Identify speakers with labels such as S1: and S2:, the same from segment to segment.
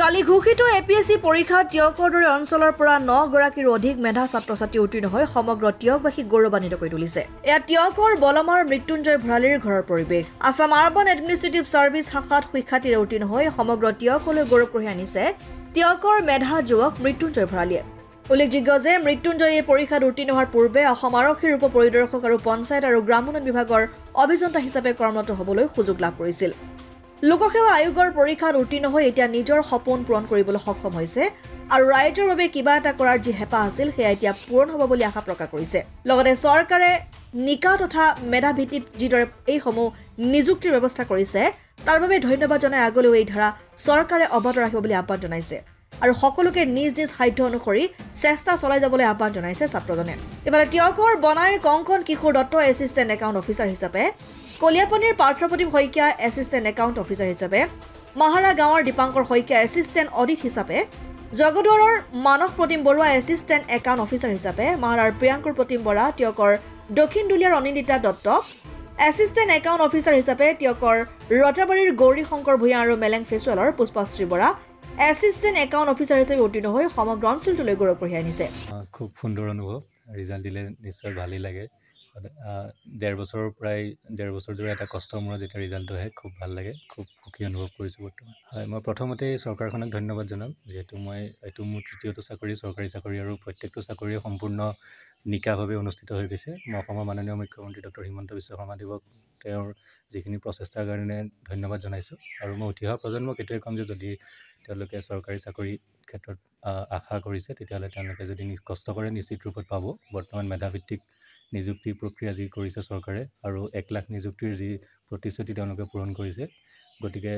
S1: কালি ঘোষিত এপিএছচি পৰীক্ষাত টিয়কৰ দৰে অঞ্চলৰ পৰা 9 গৰাকীৰ অধিক মেধা ছাত্ৰ-ছাত্ৰী উত্তীৰ্ণ হৈ সমগ্ৰ টিয়কবাসীক গৌৰৱান্বিত কৰি তুলিছে। এয়া টিয়কৰ বলমাৰ মৃত্যুঞ্জয় ভৰালীৰ ঘৰৰ পৰিৱেশ। আছাম আৰবান এডমিনিষ্ট্ৰেটিভ ছাৰ্ভিচ শাখাত সুখ্যাতিৰে উত্তীৰ্ণ হৈ সমগ্ৰ টিয়কলৈ গৌৰৱ কঢ়িয়াই আনিছে টিয়কৰ মেধা যুৱক মৃত্যুঞ্জয় ভৰালীয়ে। উল্লেখযোগ্য যে মৃত্যুঞ্জয় এই পৰীক্ষাত উত্তীৰ্ণ হোৱাৰ পূৰ্বে অসম আৰক্ষীৰ উপ পৰিদৰ্শক আৰু পঞ্চায়ত আৰু গ্ৰাম উন্নয়ন বিভাগৰ অভিযন্তা হিচাপে কৰ্মৰত হ'বলৈ সুযোগ লাভ কৰিছিল। লোকসেৱা আয়োগৰ পৰীক্ষাত উত্তীৰ্ণ হৈ এতিয়া নিজৰ সপোন পূৰণ কৰিবলৈ সক্ষম হৈছে আৰু ৰাইজৰ বাবে কিবা এটা কৰাৰ যি হেঁপাহ আছিল সেয়া এতিয়া পূৰণ হ'ব বুলি আশা প্ৰকাশ কৰিছে। লগতে চৰকাৰে নিকা তথা মেধা ভিত্তিত যিদৰে এইসমূহ নিযুক্তিৰ ব্যৱস্থা কৰিছে তাৰ বাবে ধন্যবাদ জনাই আগলৈও এই ধাৰা চৰকাৰে অব্যাহত ৰাখিব বুলি আহ্বান জনাইছে আৰু সকলোকে নিজ নিজ সাধ্য অনুসৰি চেষ্টা চলাই যাবলৈ আহ্বান জনাইছে ছাত্ৰজনে। ইফালে টিয়কৰ বনাইৰ Kankan Kishore Dutta assistant account officer হিচাপে, কলিয়াপানীৰ Parthapratim Saikia assistant account officer হিচাপে, মাহাৰা গাঁৱৰ দীপাংকৰ শইকীয়া এছিষ্টেণ্ট অডিট হিচাপে, জগদুৱাৰৰ Manas Pratim Baruah assistant account officer হিচাপে, মাহাৰাৰ প্ৰিয়াংকুৰ প্ৰতিম বৰা, টিয়কৰ দক্ষিণ দুলীয়াৰ Anindita Dutta assistant account officer হিচাপে, টিয়কৰ ৰজাবাৰীৰ গৌৰী শংকৰ ভূঞা আৰু মেলেং ফেচুৱেলৰ Pushpashree Bora assistant account officer হিচাপে উত্তীৰ্ণ হৈ সমগ্ৰ অঞ্চলটোলৈ গৌৰৱ কঢ়িয়াই আনিছে।
S2: খুব সুন্দৰ অনুভৱ, ৰিজাল্ট দিলে নিশ্চয় ভালেই লাগে। 1.5 বছৰৰ প্ৰায় 1.5 বছৰ জোৰা এটা কষ্টৰ মূৰত যেতিয়া ৰিজাল্টটো আহে খুব ভাল লাগে, খুব সুখী অনুভৱ কৰিছোঁ বৰ্তমান। হয়, মই প্ৰথমতে চৰকাৰখনক ধন্যবাদ জনাম, যিহেতু এইটো মোৰ তৃতীয়টো চাকৰি, চৰকাৰী চাকৰি, আৰু প্ৰত্যেকটো চাকৰিয়ে সম্পূৰ্ণ নিকাভাৱে অনুষ্ঠিত হৈ গৈছে। মই অসমৰ মাননীয় মুখ্যমন্ত্ৰী ডক্টৰ হিমন্ত বিশ্ব শৰ্মা দেৱক তেওঁৰ যিখিনি প্ৰচেষ্টাৰ কাৰণে ধন্যবাদ জনাইছোঁ। আৰু মই উঠি অহা প্ৰজন্মক এইটোৱে ক'ম যে যদি তেওঁলোকে চৰকাৰী চাকৰিৰ ক্ষেত্ৰত আশা কৰিছে তেতিয়াহ'লে তেওঁলোকে যদি কষ্ট কৰে নিশ্চিত ৰূপত পাব। বৰ্তমান মেধাভিত্তিক নিযুক্তি প্ৰক্ৰিয়া যি কৰিছে চৰকাৰে আৰু 1 লাখ নিযুক্তিৰ যি প্ৰতিশ্ৰুতি তেওঁলোকে পূৰণ কৰিছে, গতিকে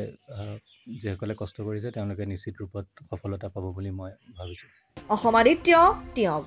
S2: যিসকলে কষ্ট কৰিছে তেওঁলোকে নিশ্চিত ৰূপত সফলতা পাব বুলি মই ভাবিছোঁ।
S1: অসম আদিত্য টিয়ক।